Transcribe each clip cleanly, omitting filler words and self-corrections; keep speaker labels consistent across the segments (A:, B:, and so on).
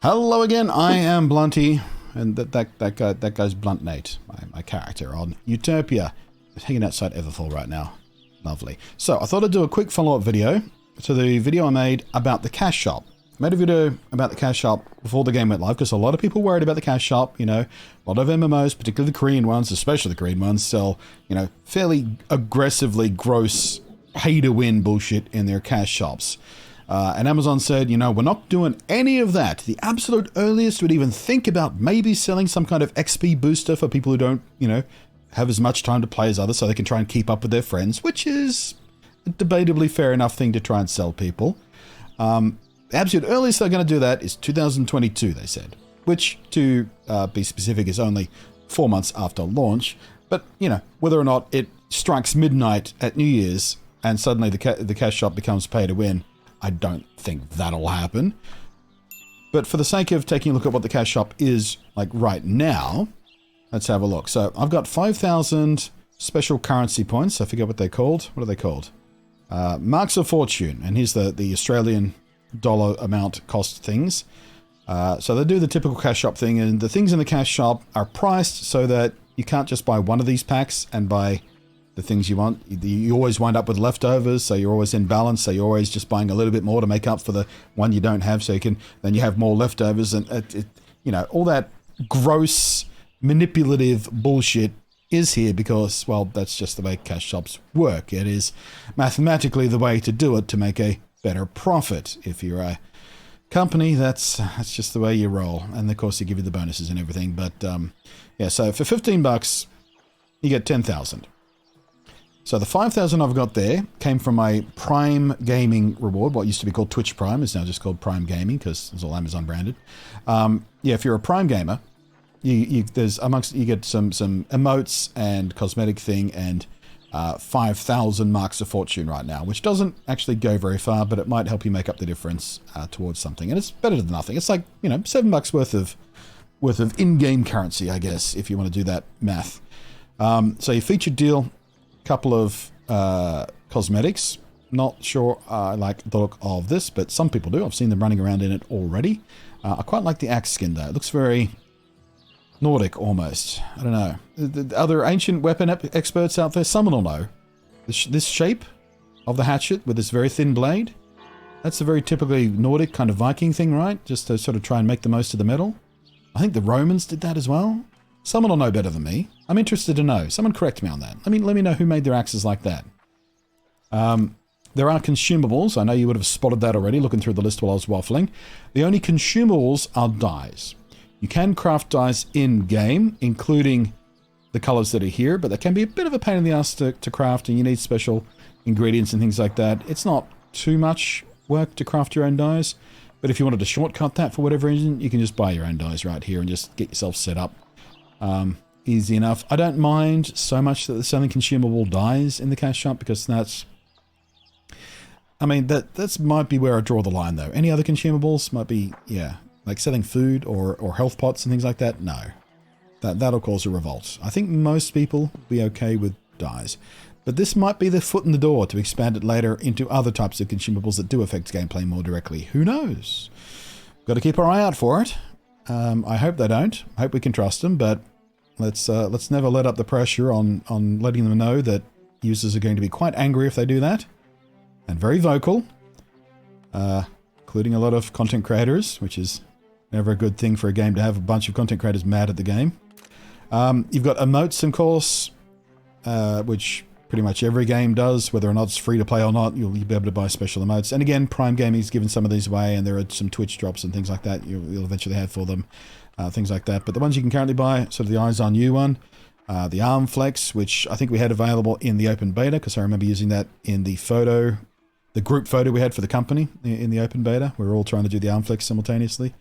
A: Hello again, I am Blunty, and that guy's Blunt Nate, my character on Utopia. Hanging outside Everfall right now. Lovely. So, I thought I'd do a quick follow-up video to the video I made about the CashShop. I made a video about the CashShop before the game went live, because a lot of people worried about the CashShop, you know. A lot of MMOs, particularly the Korean ones, especially the Korean ones, sell, you know, fairly aggressively gross pay-to-win bullshit in their cash shops. And Amazon said, you know, we're not doing any of that. The absolute earliest would even think about maybe selling some kind of XP booster for people who don't, you know, have as much time to play as others so they can try and keep up with their friends, which is a debatably fair enough thing to try and sell people. The absolute earliest they're going to do that is 2022, they said, which, to be specific, is only 4 months after launch. But, you know, whether or not it strikes midnight at New Year's and suddenly the cash shop becomes pay to win, I don't think that'll happen. But for the sake of taking a look at what the cash shop is like right now, let's have a look. So I've got 5,000 special currency points. I forget what they're called. What are they called? Marks of Fortune. And here's the Australian dollar amount cost things. So they do the typical cash shop thing, and the things in the cash shop are priced so that you can't just buy one of these packs and buy the things you want. You always wind up with leftovers, so you're always in balance, so you're always just buying a little bit more to make up for the one you don't have, so then you have more leftovers, and you know, all that gross manipulative bullshit is here because, well, that's just the way cash shops work. It is mathematically the way to do it to make a better profit. If you're a company, that's just the way you roll, and of course they give you the bonuses and everything. But yeah, so for 15 bucks you get 10,000. So the 5,000 I've got there came from my Prime Gaming reward. What used to be called Twitch Prime is now just called Prime Gaming because it's all Amazon branded. Yeah, if you're a Prime gamer, you get some emotes and cosmetic thing and 5,000 marks of fortune right now, which doesn't actually go very far, but it might help you make up the difference towards something. And it's better than nothing. It's like, you know, $7 worth of in-game currency, I guess, if you want to do that math. So your featured deal. Couple of cosmetics. Not sure I like the look of this, but some people do. I've seen them running around in it already. I quite like the axe skin though. It looks very Nordic almost. I don't know. The other ancient weapon experts out there, someone will know. This shape of the hatchet with this very thin blade, that's a very typically Nordic kind of Viking thing, right? Just to sort of try and make the most of the metal. I think the Romans did that as well. Someone will know better than me. I'm interested to know. Someone correct me on that. Let me know who made their axes like that. There are consumables. I know you would have spotted that already, looking through the list while I was waffling. The only consumables are dyes. You can craft dyes in-game, including the colors that are here, but that can be a bit of a pain in the ass to craft, and you need special ingredients and things like that. It's not too much work to craft your own dyes, but if you wanted to shortcut that for whatever reason, you can just buy your own dyes right here and just get yourself set up. Easy enough. I don't mind so much that they're selling consumable dyes in the cash shop because that's, I mean, that's might be where I draw the line though. Any other consumables might be, yeah, like selling food or health pots and things like that. No, that'll cause a revolt. I think most people will be okay with dyes, but this might be the foot in the door to expand it later into other types of consumables that do affect gameplay more directly. Who knows? Got to keep our eye out for it. I hope they don't. I hope we can trust them, but let's never let up the pressure on letting them know that users are going to be quite angry if they do that, and very vocal, including a lot of content creators, which is never a good thing for a game to have a bunch of content creators mad at the game. You've got emotes, of course, which pretty much every game does, whether or not it's free to play or not. You'll be able to buy special emotes. And again, Prime Gaming's given some of these away, and there are some Twitch drops and things like that you'll eventually have for them, things like that. But the ones you can currently buy, sort of the Eyes on You one, the Arm Flex, which I think we had available in the open beta, because I remember using that in the group photo we had for the company in the open beta. We were all trying to do the Arm Flex simultaneously.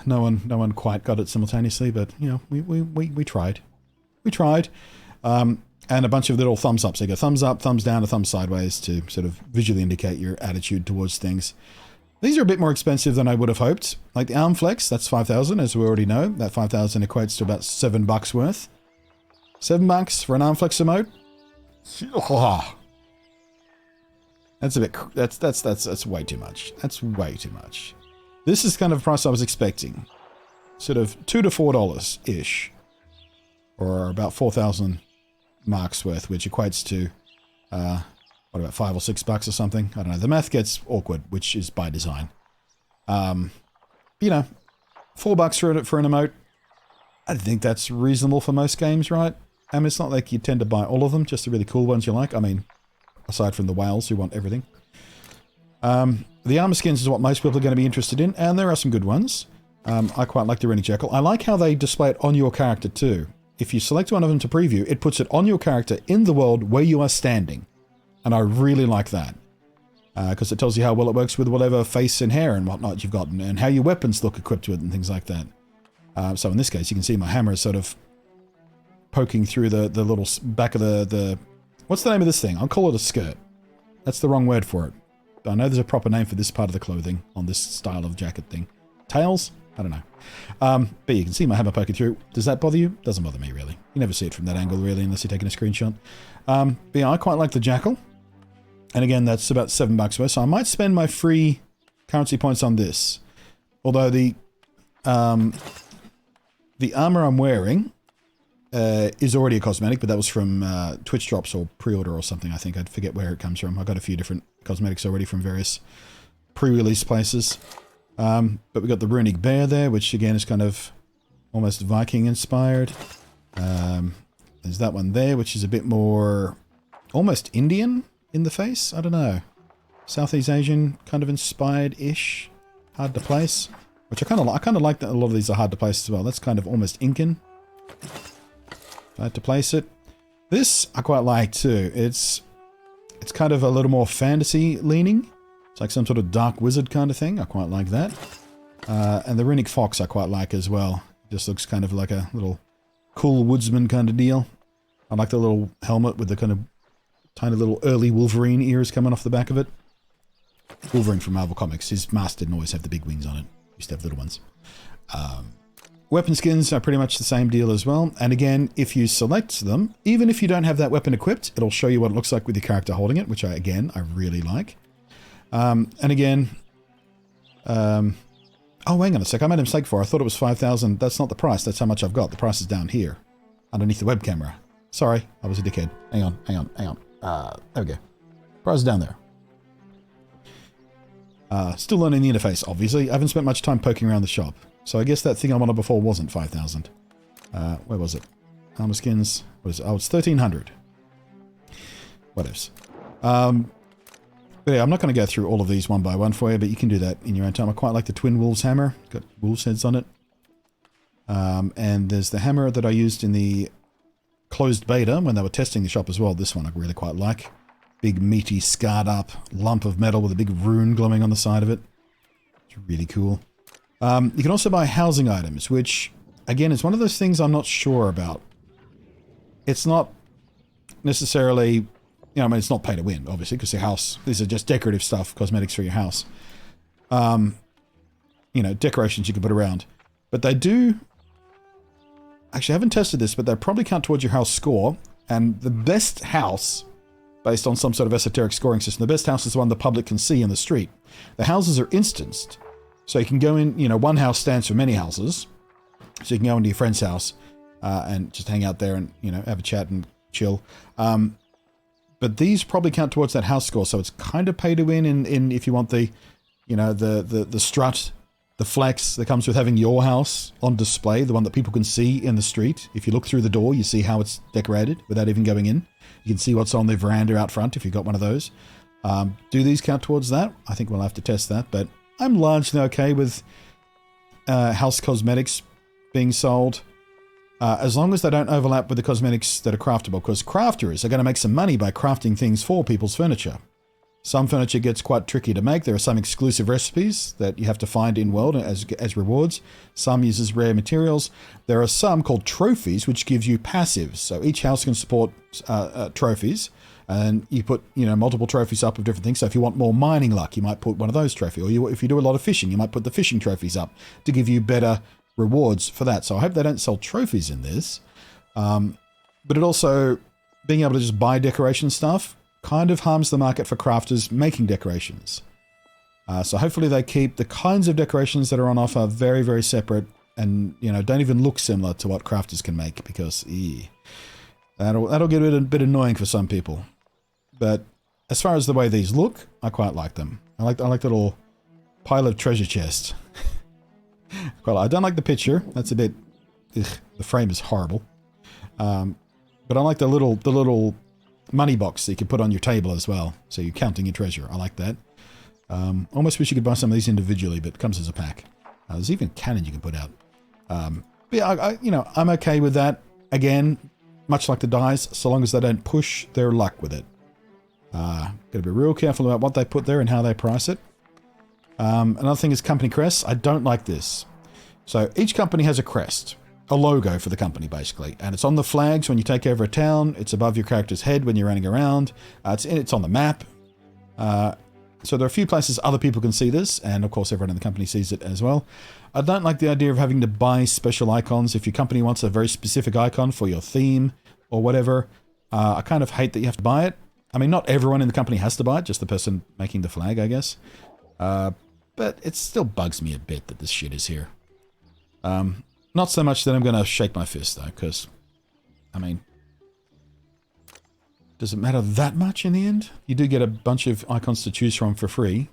A: No one quite got it simultaneously, but you know, we tried. We tried. And a bunch of little thumbs ups. So you go thumbs up, thumbs down, and thumbs sideways to sort of visually indicate your attitude towards things. These are a bit more expensive than I would have hoped. Like the Arm Flex, that's 5,000, as we already know. That 5,000 equates to about $7 worth. $7 for an Arm Flex emote? That's a bit, that's way too much. That's way too much. This is kind of the price I was expecting. Sort of $2 to $4-ish. Or about 4,000 marks worth, which equates to, what about $5 or $6 or something? I don't know. The math gets awkward, which is by design. You know, $4 for an emote. I think that's reasonable for most games, right? I mean, it's not like you tend to buy all of them, just the really cool ones you like. I mean, aside from the whales who want everything. The armor skins is what most people are going to be interested in, and there are some good ones. I quite like the Runic Jackal. I like how they display it on your character too. If you select one of them to preview, it puts it on your character in the world where you are standing. And I really like that. Because it tells you how well it works with whatever face and hair and whatnot you've got, and how your weapons look equipped with and things like that. So in this case, you can see my hammer is sort of poking through the little back of the... What's the name of this thing? I'll call it a skirt. That's the wrong word for it. I know there's a proper name for this part of the clothing on this style of jacket thing. Tails? I don't know. But you can see my hammer poking through. Does that bother you? Doesn't bother me, really. You never see it from that angle, really, unless you're taking a screenshot. But yeah, I quite like the Jackal. And again, that's about $7 worth. So I might spend my free currency points on this. Although the armor I'm wearing is already a cosmetic, but that was from Twitch drops or pre-order or something, I think. I forget where it comes from. I've got a few different cosmetics already from various pre-release places. But we've got the Runic Bear there, which again is kind of almost Viking inspired. There's that one there, which is a bit more almost Indian in the face. I don't know. Southeast Asian kind of inspired-ish. Hard to place. Which I kind of like that a lot of these are hard to place as well. That's kind of almost Incan. Hard to place it. This I quite like too. It's kind of a little more fantasy leaning. It's like some sort of dark wizard kind of thing. I quite like that. And the Runic Fox I quite like as well. Just looks kind of like a little cool woodsman kind of deal. I like the little helmet with the kind of tiny little early Wolverine ears coming off the back of it. Wolverine from Marvel Comics. His mask didn't always have the big wings on it. Used to have little ones. Weapon skins are pretty much the same deal as well. And again, if you select them, even if you don't have that weapon equipped, it'll show you what it looks like with your character holding it, which I really like. And again, oh, hang on a sec. I made a mistake before. I thought it was 5,000. That's not the price. That's how much I've got. The price is down here underneath the web camera. Sorry, I was a dickhead. Hang on. There we go. Price is down there. Still learning the interface, obviously. I haven't spent much time poking around the shop. So I guess that thing I wanted before wasn't 5,000. Where was it? Armor skins. What is it? Oh, it's 1,300. What else? But yeah, I'm not going to go through all of these one by one for you, but you can do that in your own time. I quite like the Twin Wolves hammer. Got wolves' heads on it. And there's the hammer that I used in the closed beta when they were testing the shop as well. This one I really quite like. Big, meaty, scarred up lump of metal with a big rune glowing on the side of it. It's really cool. You can also buy housing items, which, again, is one of those things I'm not sure about. It's not necessarily, you know, I mean, it's not pay to win, obviously, because your house, these are just decorative stuff, cosmetics for your house. You know, decorations you can put around. But they do, actually, I haven't tested this, but they probably count towards your house score. And the best house, based on some sort of esoteric scoring system, the best house is the one the public can see in the street. The houses are instanced. So you can go in, you know, one house stands for many houses. So you can go into your friend's house and just hang out there and, you know, have a chat and chill. But these probably count towards that house score. So it's kind of pay to win in if you want the, you know, the strut, the flex that comes with having your house on display, the one that people can see in the street. If you look through the door, you see how it's decorated without even going in. You can see what's on the veranda out front if you've got one of those. Do these count towards that? I think we'll have to test that, but I'm largely okay with house cosmetics being sold, as long as they don't overlap with the cosmetics that are craftable, because crafters are going to make some money by crafting things for people's furniture. Some furniture gets quite tricky to make. There are some exclusive recipes that you have to find in-world as rewards. Some uses rare materials. There are some called trophies, which gives you passives. So each house can support trophies. And you put, you know, multiple trophies up of different things. So if you want more mining luck, you might put one of those trophies. Or if you do a lot of fishing, you might put the fishing trophies up to give you better rewards for that. So I hope they don't sell trophies in this. But it also, being able to just buy decoration stuff kind of harms the market for crafters making decorations. So hopefully they keep the kinds of decorations that are on offer very, very separate and, you know, don't even look similar to what crafters can make because that'll get a bit annoying for some people. But as far as the way these look, I quite like them. I like the little pile of treasure chest. I don't like the picture. That's a bit... Ugh, the frame is horrible. But I like the little money box that you can put on your table as well. So you're counting your treasure. I like that. Almost wish you could buy some of these individually, but it comes as a pack. There's even cannon you can put out. But yeah, you know, I'm okay with that. Again, much like the dies, so long as they don't push their luck with it. Got to be real careful about what they put there and how they price it. Another thing is company crests. I don't like this. So each company has a crest, a logo for the company basically, and it's on the flags when you take over a town. It's above your character's head when you're running around. It's on the map. So there are a few places other people can see this, and of course everyone in the company sees it as well. I don't like the idea of having to buy special icons. If your company wants a very specific icon for your theme or whatever, I kind of hate that you have to buy it. I mean, not everyone in the company has to buy it, just the person making the flag, I guess. But it still bugs me a bit that this shit is here. Not so much that I'm going to shake my fist, though, because, I mean, does it matter that much in the end? You do get a bunch of icons to choose from for free.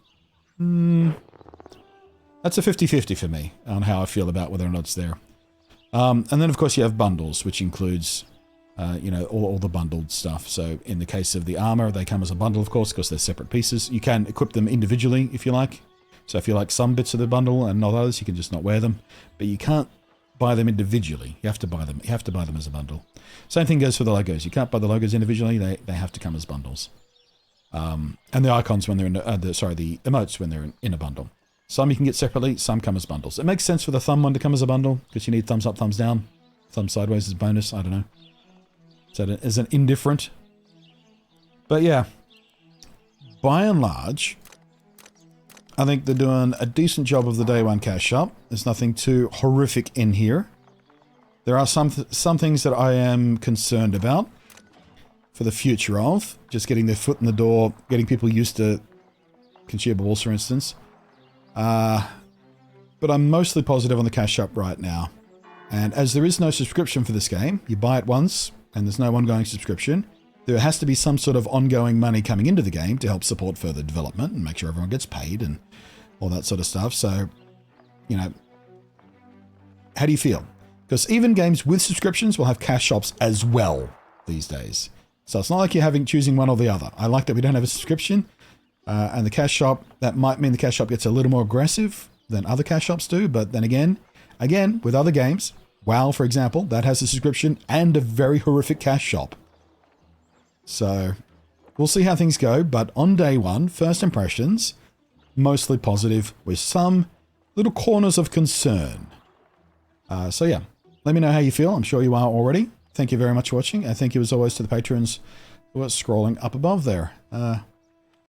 A: That's a 50-50 for me on how I feel about whether or not it's there. And then, of course, you have bundles, which includes... you know, all the bundled stuff. So in the case of the armor, they come as a bundle, of course, because they're separate pieces. You can equip them individually if you like. So if you like some bits of the bundle and not others, you can just not wear them. But you can't buy them individually. You have to buy them. You have to buy them as a bundle. Same thing goes for the logos. You can't buy the logos individually. They have to come as bundles. And the icons when they're in the emotes when they're in a bundle. Some you can get separately. Some come as bundles. It makes sense for the thumb one to come as a bundle because you need thumbs up, thumbs down. Thumb sideways is bonus. I don't know. So it isn't indifferent. But yeah, by and large, I think they're doing a decent job of the day one cash shop. There's nothing too horrific in here. There are some things that I am concerned about for the future of. Just getting their foot in the door, getting people used to Consumables, for instance. But I'm mostly positive on the cash shop right now. And as there is no subscription for this game, you buy it once, and there's no ongoing subscription, there has to be some sort of ongoing money coming into the game to help support further development and make sure everyone gets paid and all that sort of stuff. So, you know, how do you feel? Because even games with subscriptions will have cash shops as well these days. So it's not like you're choosing one or the other. I like that we don't have a subscription, and the cash shop, that might mean the cash shop gets a little more aggressive than other cash shops do. But then again, with other games, WoW, for example, that has a subscription and a very horrific cash shop. So we'll see how things go. But on day one, first impressions, mostly positive with some little corners of concern. So yeah, let me know how you feel. I'm sure you are already. Thank you very much for watching. And thank you as always to the patrons who are scrolling up above there.